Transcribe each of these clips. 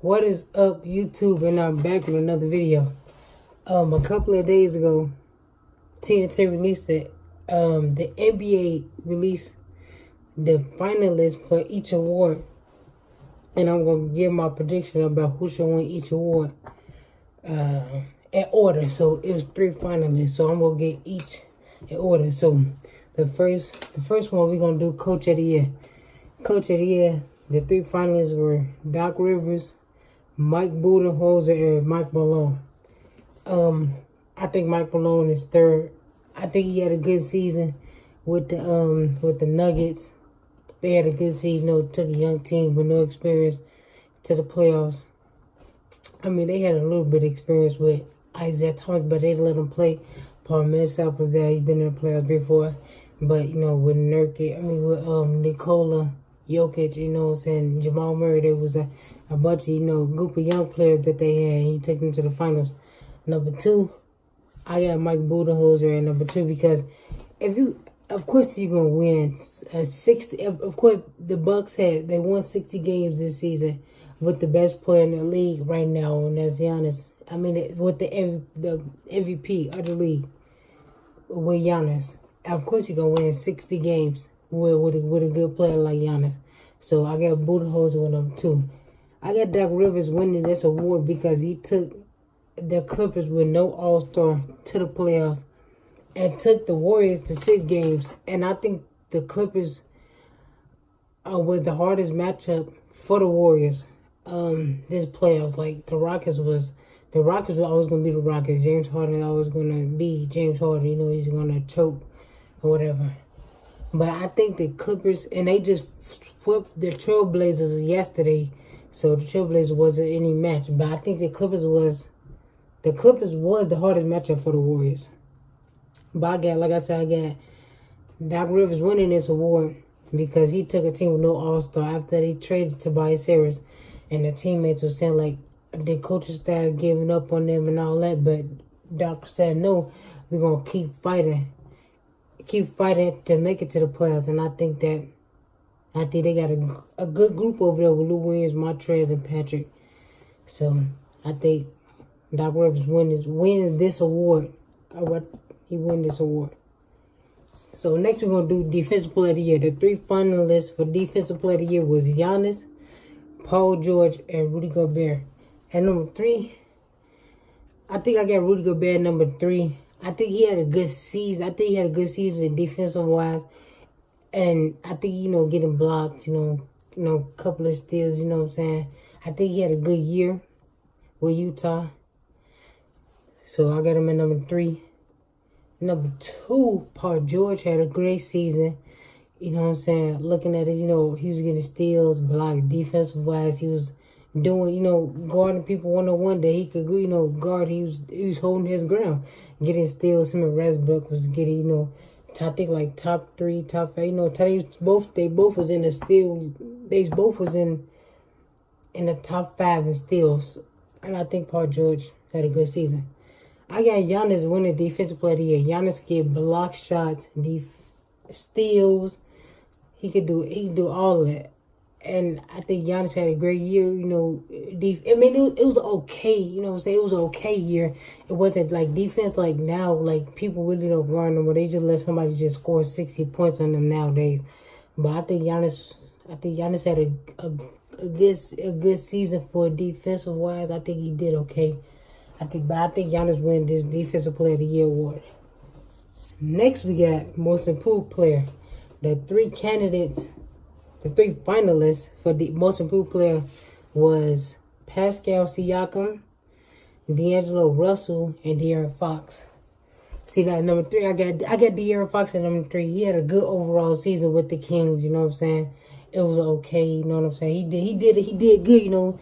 What is up, YouTube? And I'm back with another video. A couple of days ago, TNT released it. The NBA released the finalists for each award, and I'm gonna give my prediction about who should win each award in order. So it's 3 finalists. So I'm gonna get each in order. So the first one we're gonna do Coach of the Year. Coach of the Year. The 3 finalists were Doc Rivers, Mike Budenholzer, and Mike Malone. I think Mike Malone is third. I think he had a good season with the Nuggets. They had a good season. Took a young team with no experience to the playoffs. I mean, they had a little bit of experience with Isaiah Thomas, but they let him play. Paul Millsap was there. He's been in the playoffs before. But, with Nurkic, with Nikola Jokic, what I'm saying, Jamal Murray, there was a bunch of, group of young players that they had. He took them to the finals. Number 2, I got Mike Budenholzer at number 2 because of course you're gonna win 60. Of course, the Bucks they won 60 games this season with the best player in the league right now, and that's Giannis. With the MVP of the league with Giannis. Of course, you're gonna win 60 games with a good player like Giannis. So I got Budenholzer with number 2. I got Doc Rivers winning this award because he took the Clippers with no All-Star to the playoffs and took the Warriors to 6 games. And I think the Clippers was the hardest matchup for the Warriors this playoffs. Like the Rockets were always going to be the Rockets. James Harden always going to be James Harden. He's going to choke or whatever. But I think the Clippers, and they just swept the Trailblazers yesterday. So the Trailblazers wasn't any match. But I think the Clippers was the hardest matchup for the Warriors. But I got Doc Rivers winning this award because he took a team with no All-Star after they traded Tobias Harris. And the teammates were saying, like, the coaching staff giving up on them and all that. But Doc said, no, we're going to keep fighting to make it to the playoffs. And I think they got a good group over there with Lou Williams, Montrez, and Patrick. So I think Doc Rivers wins this award. He wins this award. So next we're going to do Defensive Player of the Year. The 3 finalists for Defensive Player of the Year was Giannis, Paul George, and Rudy Gobert. And number 3, I think I got Rudy Gobert number 3. I think he had a good season. Defensive-wise. And I think, getting blocked, couple of steals, you know what I'm saying? I think he had a good year with Utah. So I got him at number 3. Number 2, Paul George had a great season. You know what I'm saying? Looking at it, he was getting steals, blocks, defensive-wise. He was doing, guarding people one-on-one that he could, guard. He was holding his ground, getting steals. Him and Westbrook was getting, I think like top 3, top 5. They both was in the steal. They both was in the top 5 in steals. And I think Paul George had a good season. I got Giannis winning Defensive Player of the Year. Giannis get block shots, steals. He could do all of that. And I think Giannis had a great year, it was okay, it was an okay year. It wasn't like defense like now, like people really don't guard them, or they just let somebody just score 60 points on them nowadays. But I think Giannis had a good season for defensive wise. I think he did okay. I think Giannis win this Defensive Player of the Year award. Next we got Most Improved Player. The 3 finalists for the Most Improved Player was Pascal Siakam, D'Angelo Russell, and De'Aaron Fox. See that number 3, I got De'Aaron Fox at number 3. He had a good overall season with the Kings. You know what I'm saying? It was okay. You know what I'm saying? He did good.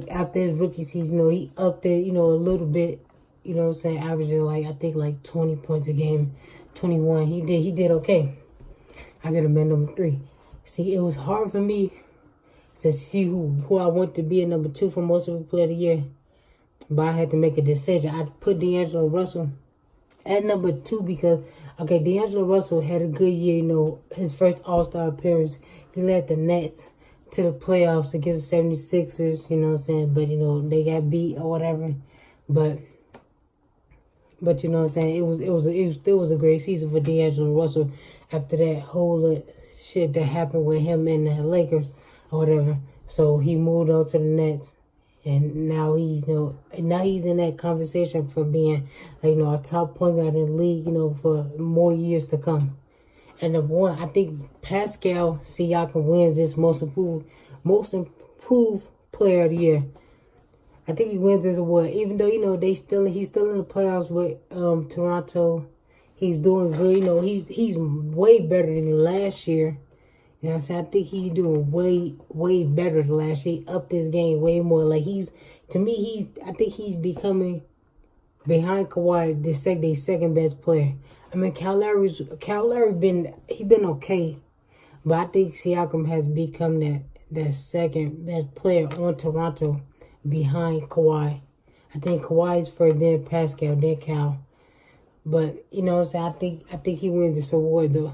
After his rookie season, he upped it. A little bit. You know what I'm saying? Averaging like 20 points a game, 21. He did okay. I got him at number 3. See, it was hard for me to see who I want to be at number 2 for Most Improved Player of the Year. But I had to make a decision. I put D'Angelo Russell at number 2 because, D'Angelo Russell had a good year, his first All-Star appearance. He led the Nets to the playoffs against the 76ers, you know what I'm saying? But, you know, they got beat or whatever. But you know what I'm saying? It was a great season for D'Angelo Russell after that whole shit that happened with him and the Lakers or whatever. So he moved on to the Nets. And now he's, you know, now he's in that conversation for being, like, you know, a top point guard in the league, you know, for more years to come. And the one, I think Pascal Siakam wins this most improved player of the year. I think he wins this award, even though, you know, he's still in the playoffs with Toronto. He's doing good. You know, he's way better than last year. You know what I'm saying? I think he's doing way better than last year. He upped his game way more. Like, I think he's becoming, behind Kawhi, the second best player. I mean, Kyle Lowry been okay, but I think Siakam has become that second best player on Toronto behind Kawhi. I think Kawhi's first, then Pascal, then Cal. But, you know what I'm saying? I think he wins this award, though.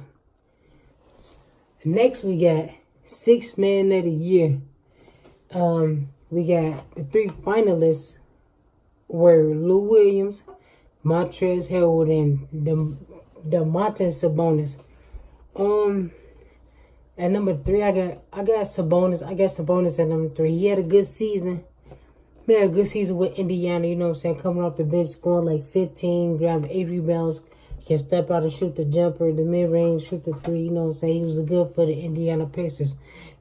Next, we got Sixth Man of the Year. We got the 3 finalists were Lou Williams, Montrezl Harrell, and Domantas Sabonis. At number 3, I got Sabonis. I got Sabonis at number 3. He had a good season. He had a good season with Indiana, you know what I'm saying? Coming off the bench, scoring like 15, grabbing 8 rebounds. Can step out and shoot the jumper, the mid-range, shoot the 3, you know what I'm saying? He was good for the Indiana Pacers.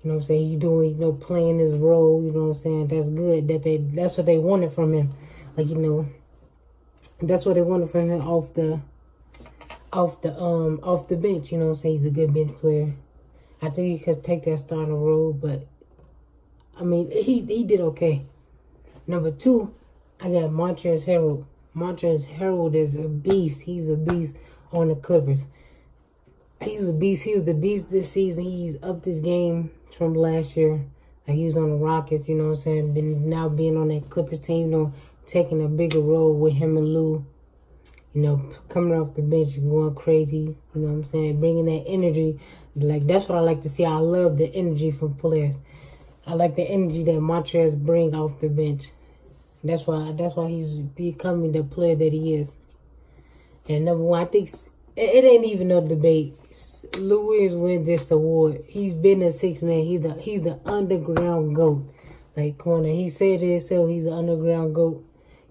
You know what I'm saying? He doing, you know, playing his role, you know what I'm saying? That's good. That's what they wanted from him. Like, you know, that's what they wanted from him off the bench, you know what I'm saying? He's a good bench player. I think he could take that starting role, but I mean, he did okay. Number 2, I got Montrezl Harrell. Montrezl Harrell is a beast. He's a beast on the Clippers. He was a beast. He was the beast this season. He's upped his game from last year. Like, he was on the Rockets, you know what I'm saying? Now being on that Clippers team, you know, taking a bigger role with him and Lou. You know, coming off the bench and going crazy. You know what I'm saying? Bringing that energy. Like, that's what I like to see. I love the energy from players. I like the energy that Montrezl bring off the bench. That's why he's becoming the player that he is. And number 1, I think it ain't even no debate. Lou Williams wins this award. He's been a 6 man. He's the underground GOAT. Like, come on, he said it himself. He's the underground GOAT.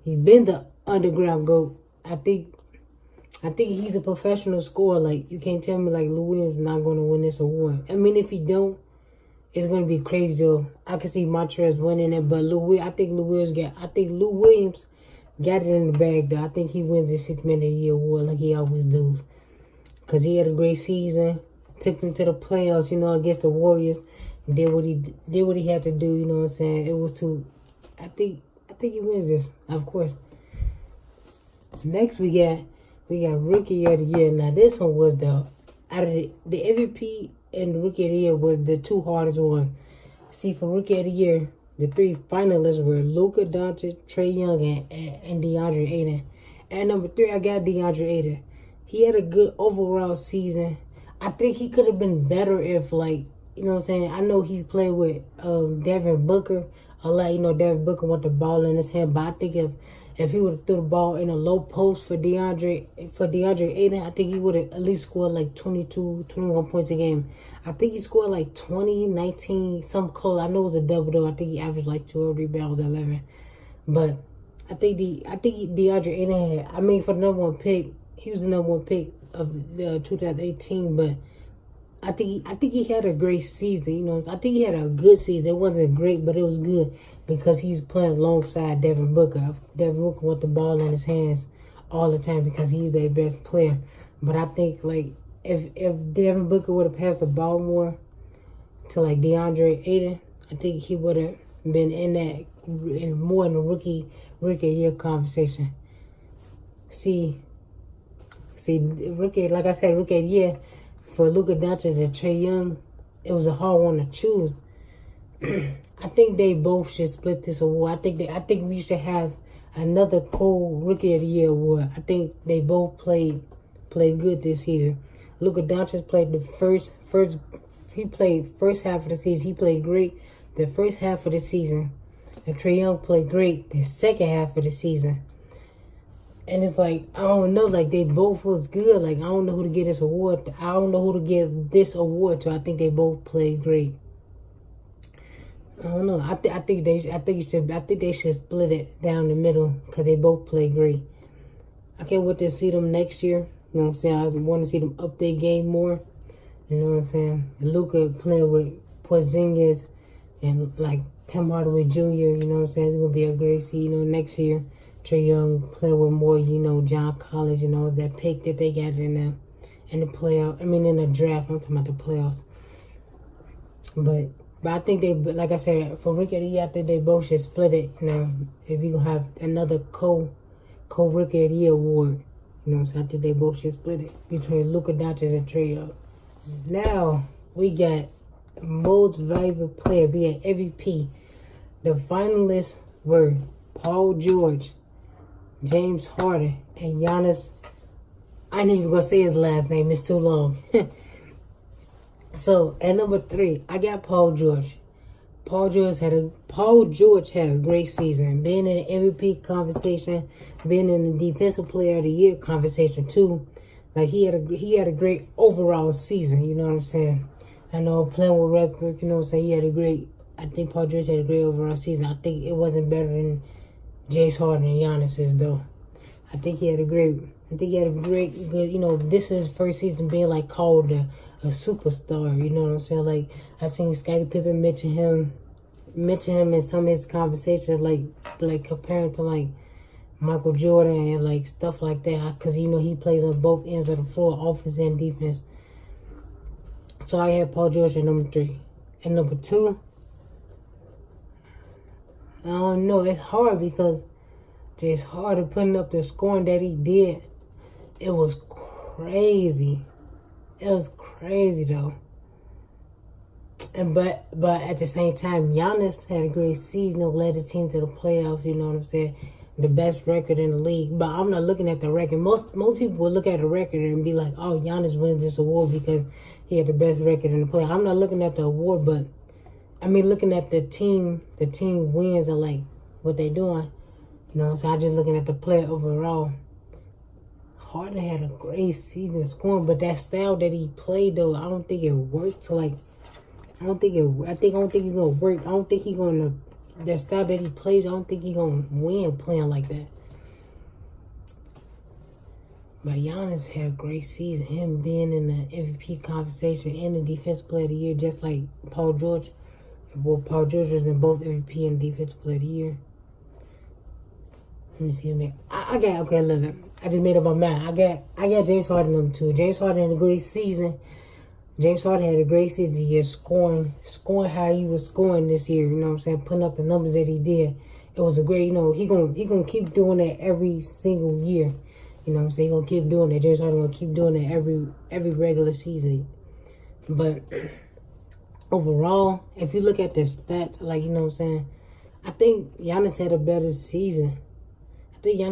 He's been the underground GOAT. I think he's a professional scorer. Like, you can't tell me like Lou Williams is not going to win this award. I mean, if he don't, it's going to be crazy, though. I can see Montrezl winning it, but I think Lou Williams got it in the bag, though. I think he wins the 6 Man of the Year award like he always does. Because he had a great season, took them to the playoffs, you know, against the Warriors, did what he had to do, you know what I'm saying? It was I think he wins this, of course. Next, we got Rookie of the Year. Now, this one was out of the MVP and the Rookie of the Year was the 2 hardest ones. See, for Rookie of the Year, the 3 finalists were Luka Doncic, Trae Young, and DeAndre Ayton. At number 3, I got DeAndre Ayton. He had a good overall season. I think he could have been better if, like, you know what I'm saying? I know he's played with Devin Booker a lot. You know, Devin Booker want the ball in his hand, but I think if he would have threw the ball in a low post for DeAndre Ayton, I think he would have at least scored like 22, 21 points a game. I think he scored like 20, 19, something close. I know it was a double though. I think he averaged like 12 rebounds, 11. But I think DeAndre Ayton had, I mean, for the number 1 pick, he was the number 1 pick of the 2018. But I think he had a great season. You know, I think he had a good season. It wasn't great, but it was good because he's playing alongside Devin Booker. Devin Booker want the ball in his hands all the time because he's their best player. But I think, like, if Devin Booker would have passed the ball more to, like, DeAndre Ayton, I think he would have been more in the rookie year conversation. See, rookie, like I said, rookie year for Luka Doncic and Trae Young, it was a hard one to choose. I think they both should split this award. I think we should have another Cole Rookie of the Year award. I think they both played good this season. Luka Doncic played the first he played first half of the season. He played great the first half of the season. And Trae Young played great the second half of the season. And it's like, I don't know, like they both was good. Like I don't know who to give this award. I don't know who to give this award to. I think they both played great. I don't know. I think they should split it down the middle because they both play great. I can't wait to see them next year. You know what I'm saying? I want to see them up their game more. You know what I'm saying? Luka playing with Porzingis and like Tim Hardaway Jr. You know what I'm saying? It's gonna be a great season. You know, next year Trae Young playing with more. You know, John Collins. You know that pick that they got in the playoff. I mean, in the draft. I'm talking about the playoffs. But I think they, like I said, for Rookie of the Year, I think they both should split it. You know, if we gonna have another co-Rookie of the Year award, you know, so I think they both should split it between Luka Doncic and Trae Young. Now we got most valuable player being MVP. The finalists were Paul George, James Harden, and Giannis. I ain't even gonna say his last name; it's too long. So at number 3, I got Paul George. Paul George had a great season, being in the MVP conversation, being in the Defensive Player of the Year conversation too. Like he had a great overall season. You know what I'm saying? I know playing with Westbrook, you know what I'm saying. I think Paul George had a great overall season. I think it wasn't better than James Harden and Giannis's though. I think he had a great, good, you know, this is his first season being like called a superstar, you know what I'm saying? Like I seen Scottie Pippen mention him in some of his conversations, like comparing to like Michael Jordan and like stuff like that, because you know he plays on both ends of the floor, offense and defense. So I had Paul George at number 3. And number 2, I don't know, it's hard because it's hard to putting up the scoring that he did. It was crazy. It was crazy though. And but at the same time, Giannis had a great season, led the team to the playoffs, you know what I'm saying? The best record in the league. But I'm not looking at the record. Most people will look at the record and be like, oh, Giannis wins this award because he had the best record in the playoffs. I'm not looking at the award, but I mean looking at the team wins and like what they doing. You know, so I'm just looking at the player overall. Harden had a great season scoring, but that style that he played though, I don't think it worked. I don't think he's gonna work. I don't think he's gonna, that style that he plays, I don't think he's gonna win playing like that. But Giannis had a great season. Him being in the MVP conversation and the Defensive Player of the Year, just like Paul George. Well, Paul George was in both MVP and Defensive Player of the Year. Let me see, man. Okay, look. I just made up my mind. I got James Harden number 2. James Harden had a great season. James Harden had a great season here, scoring how he was scoring this year. You know what I'm saying? Putting up the numbers that he did. It was a great. You know, he gonna keep doing that every single year. You know what I'm saying? He gonna keep doing that. James Harden gonna keep doing that every regular season. But overall, if you look at the stats, like you know what I'm saying, I think Giannis had a better season. You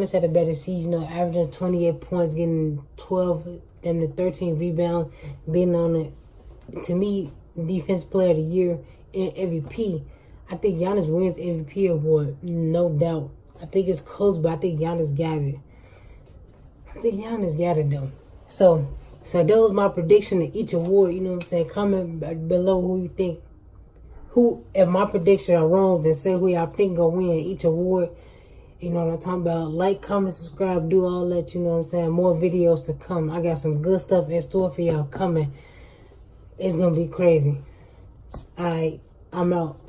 know, averaging 28 points, getting 12 and the 13 rebounds, being on it. To me, Defensive Player of the Year and MVP. I think Giannis wins MVP award, no doubt. I think it's close, but I think Giannis got it. Though. So that was my prediction of each award. You know what I'm saying? Comment below who you think. If my predictions are wrong, then say who y'all think gonna win each award. You know what I'm talking about? Like, comment, subscribe, do all that, you know what I'm saying? More videos to come. I got some good stuff in store for y'all coming. It's going to be crazy. Alright, I'm out.